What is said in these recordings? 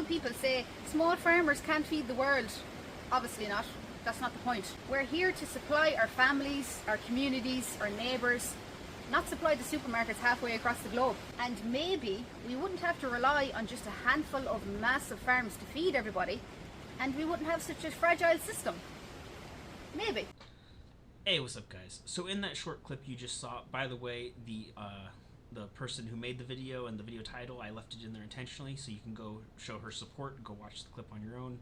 some people say small farmers can't feed the world. Obviously not. That's not the point. We're here to supply our families, our communities, our neighbours, not supply the supermarkets halfway across the globe. And maybe we wouldn't have to rely on just a handful of massive farms to feed everybody, and we wouldn't have such a fragile system. Maybe. Hey, what's up, guys? So in that short clip you just saw, by the way, the person who made the video and the video title, I left it in there intentionally so you can go show her support, go watch the clip on your own.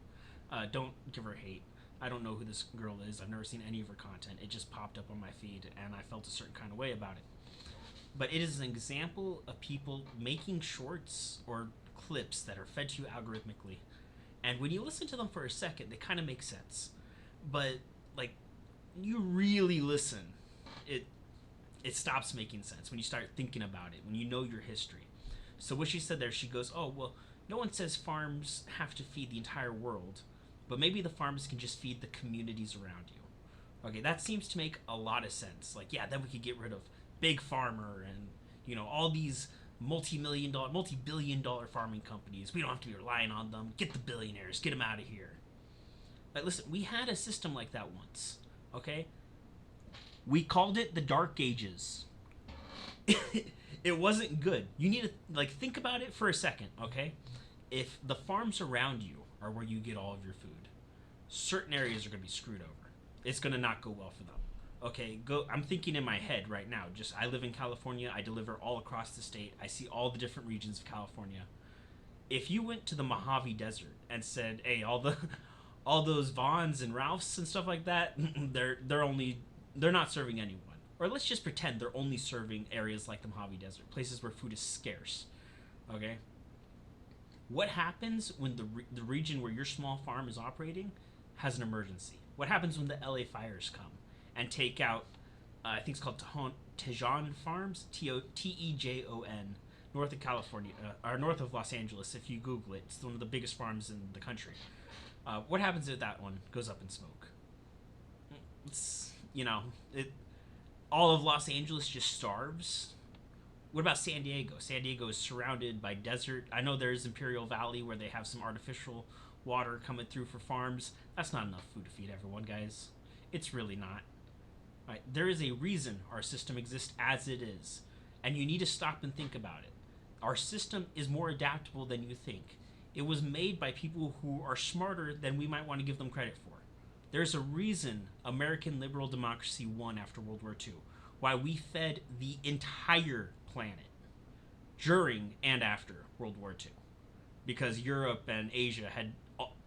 Don't give her hate. I don't know who this girl is. I've never seen any of her content. It just popped up on my feed and I felt a certain kind of way about it. But it is an example of people making shorts or clips that are fed to you algorithmically. And when you listen to them for a second, they kind of make sense. But, like, you really listen, it stops making sense when you start thinking about it, when you know your history. So what she said there, she goes, oh, well, no one says farms have to feed the entire world, but maybe the farms can just feed the communities around you. Okay, that seems to make a lot of sense. Like, yeah, then we could get rid of Big Farmer and, you know, all these multi-billion dollar farming companies. We don't have to be relying on them. Get the billionaires, get them out of here. Like, listen, we had a system like that once, okay? We called it the Dark Ages. It wasn't good. You need to, like, think about it for a second, okay? If the farms around you are where you get all of your food, certain areas are going to be screwed over. It's going to not go well for them. Okay, I'm thinking in my head right now. Just, I live in California. I deliver all across the state. I see all the different regions of California. If you went to the Mojave Desert and said, hey, all those Vons and Ralphs and stuff like that, they're not serving anyone. Or let's just pretend they're only serving areas like the Mojave Desert, places where food is scarce. Okay? What happens when the region where your small farm is operating has an emergency? What happens when the LA fires come and take out, I think it's called Tejon Farms, Tejon, north of California, or north of Los Angeles. If you Google it, it's one of the biggest farms in the country. What happens if that one goes up in smoke? It's, all of Los Angeles just starves. What about San Diego? San Diego is surrounded by desert. I know there's Imperial Valley where they have some artificial water coming through for farms. That's not enough food to feed everyone, guys. It's really not. Right? There is a reason our system exists as it is, and you need to stop and think about it. Our system is more adaptable than you think. It was made by people who are smarter than we might want to give them credit for. There's a reason American liberal democracy won after World War II. Why we fed the entire planet during and after World War II. Because Europe and Asia had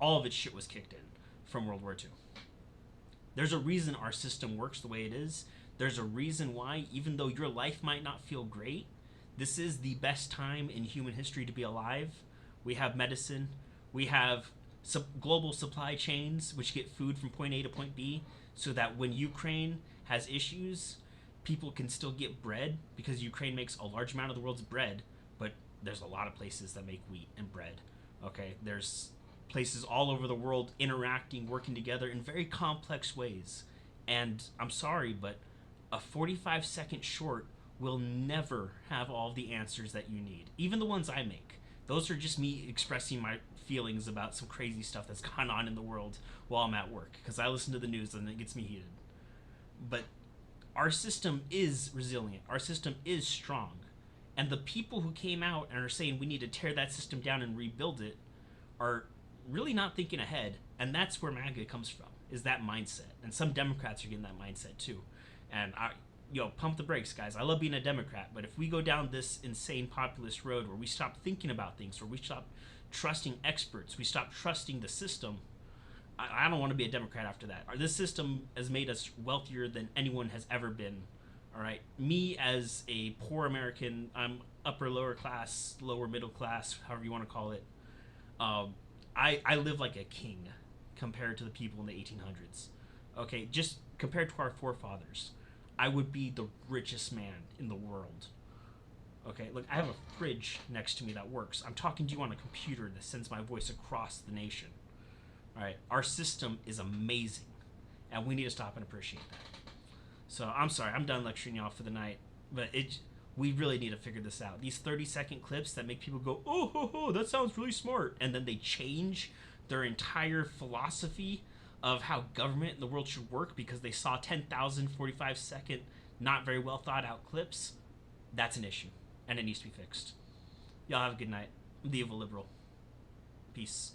all of its shit was kicked in from World War II. There's a reason our system works the way it is. There's a reason why, even though your life might not feel great, this is the best time in human history to be alive. We have medicine. We have global supply chains which get food from point A to point B, so that when Ukraine has issues, people can still get bread, because Ukraine makes a large amount of the world's bread, but there's a lot of places that make wheat and bread. Okay, there's places all over the world interacting, working together in very complex ways. And I'm sorry, but a 45-second short will never have all the answers that you need. Even the ones I make. Those are just me expressing my feelings about some crazy stuff that's gone on in the world while I'm at work, because I listen to the news and it gets me heated. But our system is resilient. Our system is strong. And the people who came out and are saying we need to tear that system down and rebuild it are really not thinking ahead. And that's where MAGA comes from, is that mindset. And some Democrats are getting that mindset too. And pump the brakes, guys. I love being a Democrat, but if we go down this insane populist road where we stop thinking about things, where we stop trusting experts, we stop trusting the system, I don't want to be a Democrat after that. This system has made us wealthier than anyone has ever been. All right, me as a poor American, I'm upper, lower class, lower middle class, however you want to call it. I live like a king compared to the people in the 1800s. Okay, just compared to our forefathers, I would be the richest man in the world. Okay, look, I have a fridge next to me that works. I'm talking to you on a computer that sends my voice across the nation. All right, our system is amazing, and we need to stop and appreciate that. So I'm sorry, I'm done lecturing y'all for the night, but We really need to figure this out. These 30-second clips that make people go, oh, ho, ho, that sounds really smart. And then they change their entire philosophy of how government in the world should work because they saw 10,000 45-second, not very well thought out clips. That's an issue, and it needs to be fixed. Y'all have a good night. I'm the Evil Liberal. Peace.